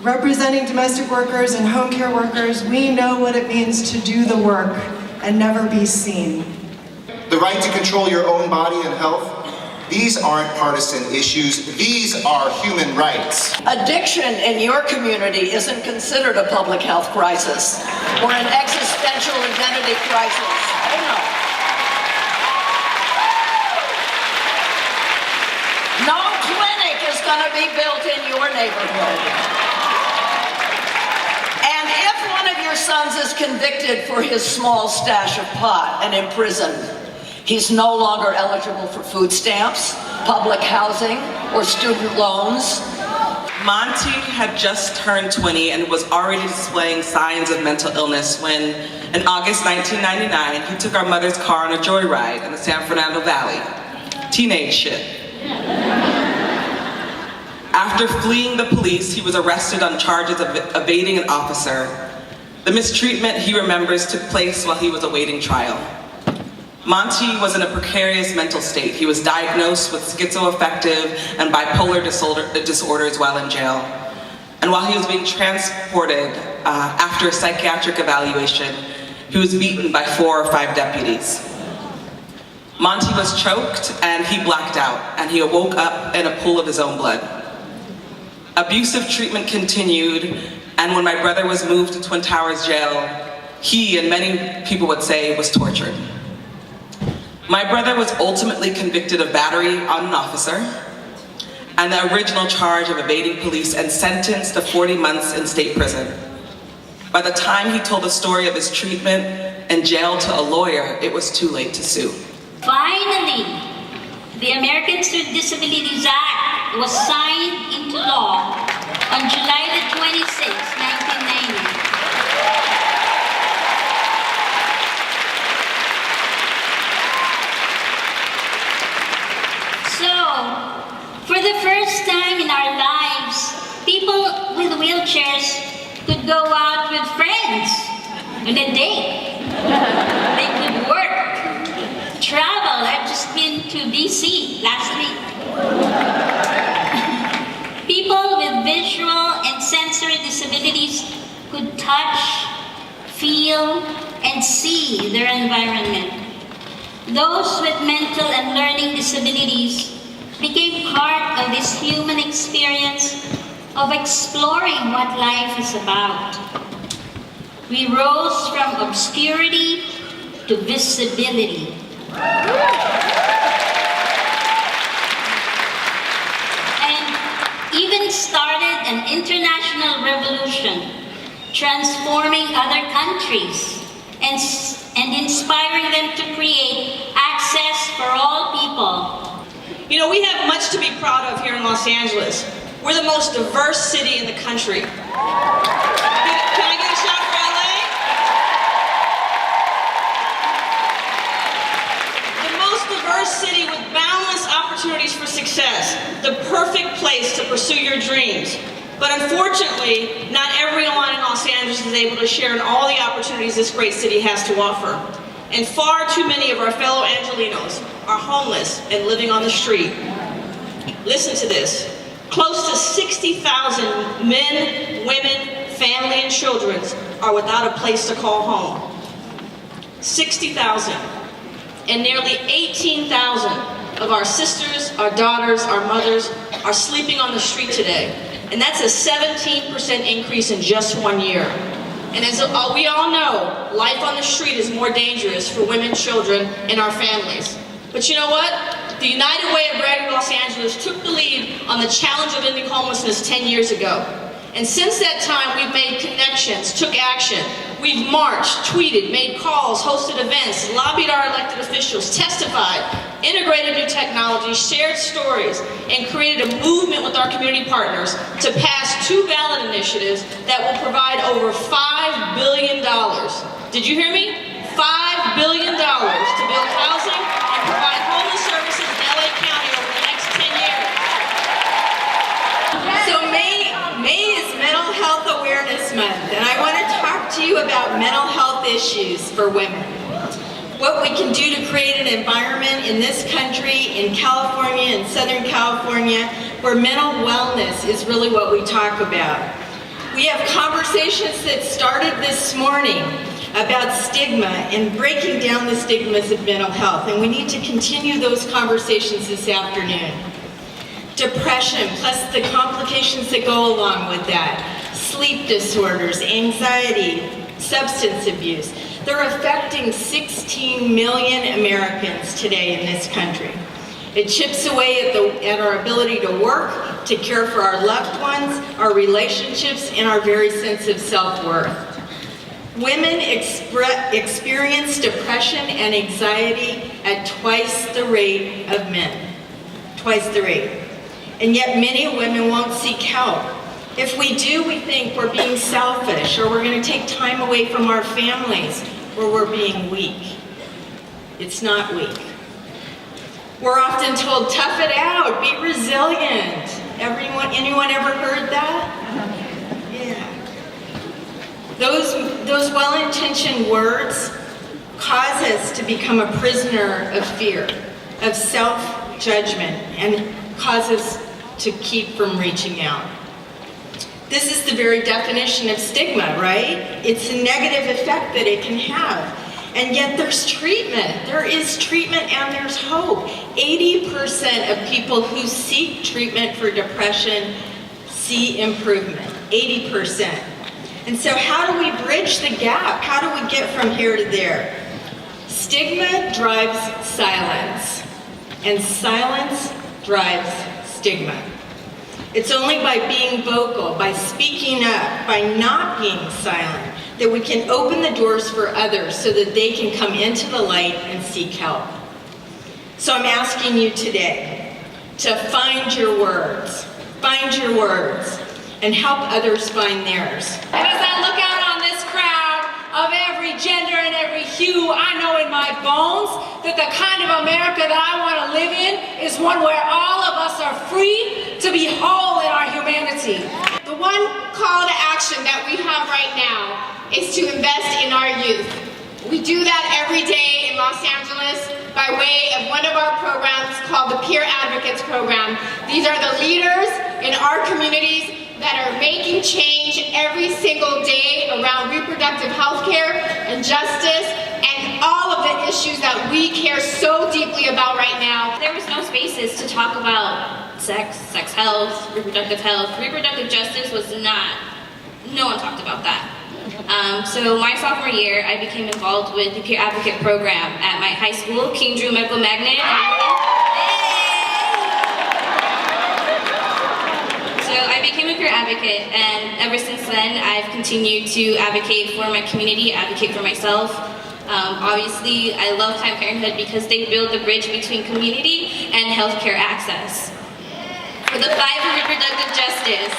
Representing domestic workers and home care workers, we know what it means to do the work and never be seen. The right to control your own body and health, these aren't partisan issues, these are human rights. Addiction in your community isn't considered a public health crisis or an existential identity crisis. Oh no. No clinic is going to be built in your neighborhood. And if one of your sons is convicted for his small stash of pot and imprisoned, he's no longer eligible for food stamps, public housing, or student loans. Monty had just turned 20 and was already displaying signs of mental illness when, in August 1999, he took our mother's car on a joyride in the San Fernando Valley. Teenage shit. After fleeing the police, he was arrested on charges of evading an officer. The mistreatment, he remembers, took place while he was awaiting trial. Monty was in a precarious mental state. He was diagnosed with schizoaffective and bipolar disorders while in jail. And while he was being transported after a psychiatric evaluation, he was beaten by 4 or 5 deputies. Monty was choked and he blacked out, and he woke up in a pool of his own blood. Abusive treatment continued, and when my brother was moved to Twin Towers jail, he, and many people would say, was tortured. My brother was ultimately convicted of battery on an officer and the original charge of evading police and sentenced to 40 months in state prison. By the time he told the story of his treatment in jail to a lawyer, it was too late to sue. Finally, the Americans with Disabilities Act was signed into law on July the 26th, 1990. For the first time in our lives, people with wheelchairs could go out with friends on a date. They could work, travel. I've just been to BC last week. People with visual and sensory disabilities could touch, feel, and see their environment. Those with mental and learning disabilities became part of this human experience of exploring what life is about. We rose from obscurity to visibility. And even started an international revolution, transforming other countries and inspiring them to create access for all people. You know, we have much to be proud of here in Los Angeles. We're the most diverse city in the country. Can I get a shot for LA? The most diverse city with boundless opportunities for success. The perfect place to pursue your dreams. But unfortunately, not everyone in Los Angeles is able to share in all the opportunities this great city has to offer. And far too many of our fellow Angelinos are homeless and living on the street. Listen to this. Close to 60,000 men, women, family, and children are without a place to call home. 60,000. And nearly 18,000 of our sisters, our daughters, our mothers are sleeping on the street today. And that's a 17% increase in just 1 year. And as we all know, life on the street is more dangerous for women, children, and our families. But you know what? The United Way of Greater Los Angeles took the lead on the challenge of ending homelessness 10 years ago. And since that time, we've made connections, took action. We've marched, tweeted, made calls, hosted events, lobbied our elected officials, testified, integrated new technologies, shared stories, and created a movement with our community partners to pass 2 ballot initiatives that will provide over $5 billion. Did you hear me? $5 billion to build housing and provide homeless services in LA County over the next 10 years. So May is Mental Health Awareness Month, and I want to talk to you about mental health issues for women. What we can do to create an environment in this country, in California, in Southern California, where mental wellness is really what we talk about. We have conversations that started this morning about stigma and breaking down the stigmas of mental health, and we need to continue those conversations this afternoon. Depression, plus the complications that go along with that, sleep disorders, anxiety, substance abuse. They're affecting 16 million Americans today in this country. It chips away at our ability to work, to care for our loved ones, our relationships, and our very sense of self-worth. Women experience depression and anxiety at twice the rate of men. Twice the rate. And yet many women won't seek help. If we do, we think we're being selfish, or we're going to take time away from our families, or we're being weak. It's not weak. We're often told, tough it out, be resilient. Anyone ever heard that? Yeah. Those well-intentioned words cause us to become a prisoner of fear, of self-judgment, and cause us to keep from reaching out. This is the very definition of stigma, right? It's a negative effect that it can have. And yet there's treatment. There is treatment and there's hope. 80% of people who seek treatment for depression see improvement. 80%. And so how do we bridge the gap? How do we get from here to there? Stigma drives silence, and silence drives stigma. It's only by being vocal, by speaking up, by not being silent, that we can open the doors for others so that they can come into the light and seek help. So I'm asking you today to find your words, and help others find theirs. And as I look out on this crowd of every gender and every hue, I know in my bones that the kind of America that I want to live in is one where all of us are free to be whole in our humanity. The one call to action that we have right now is to invest in our youth. We do that every day in Los Angeles by way of one of our programs called the Peer Advocates Program. These are the leaders in our communities that are making change every single day around reproductive health care and justice and all of the issues that we care so deeply about right now. There was no spaces to talk about sex health, reproductive justice was not, no one talked about that. So my sophomore year, I became involved with the Peer Advocate Program at my high school, King Drew Medical Magnet. So I became a peer advocate, and ever since then, I've continued to advocate for my community, advocate for myself. Obviously, I love Planned Parenthood because they build the bridge between community and healthcare access. For the fight for reproductive justice,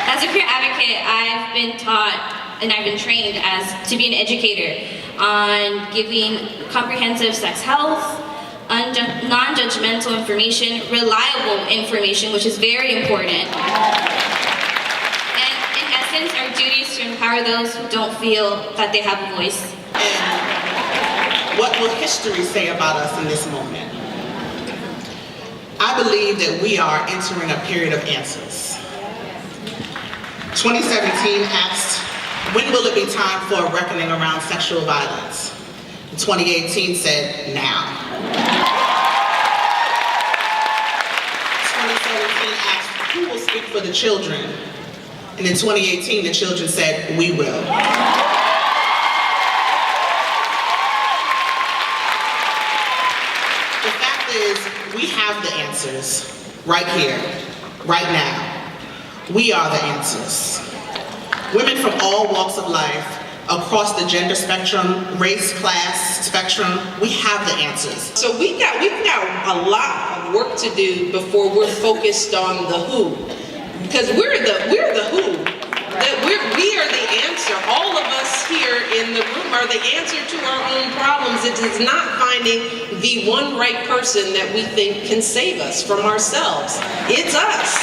as a peer advocate, I've been taught and I've been trained to be an educator on giving comprehensive sex health, non-judgmental information, reliable information, which is very important. And in essence, our duty is to empower those who don't feel that they have a voice. And what will history say about us in this moment? I believe that we are entering a period of answers. 2017 asked, when will it be time for a reckoning around sexual violence? 2018 said, now. 2017 asked, who will speak for the children? And in 2018, the children said, we will. The fact is, we have the answers right here, right now. We are the answers. Women from all walks of life, across the gender spectrum, race, class spectrum, we have the answers. So we've got a lot of work to do before we're focused on the who, because we're the who. That we are the answer. All of us here in the room are the answer to our own problems. It is not finding the one right person that we think can save us from ourselves. It's us.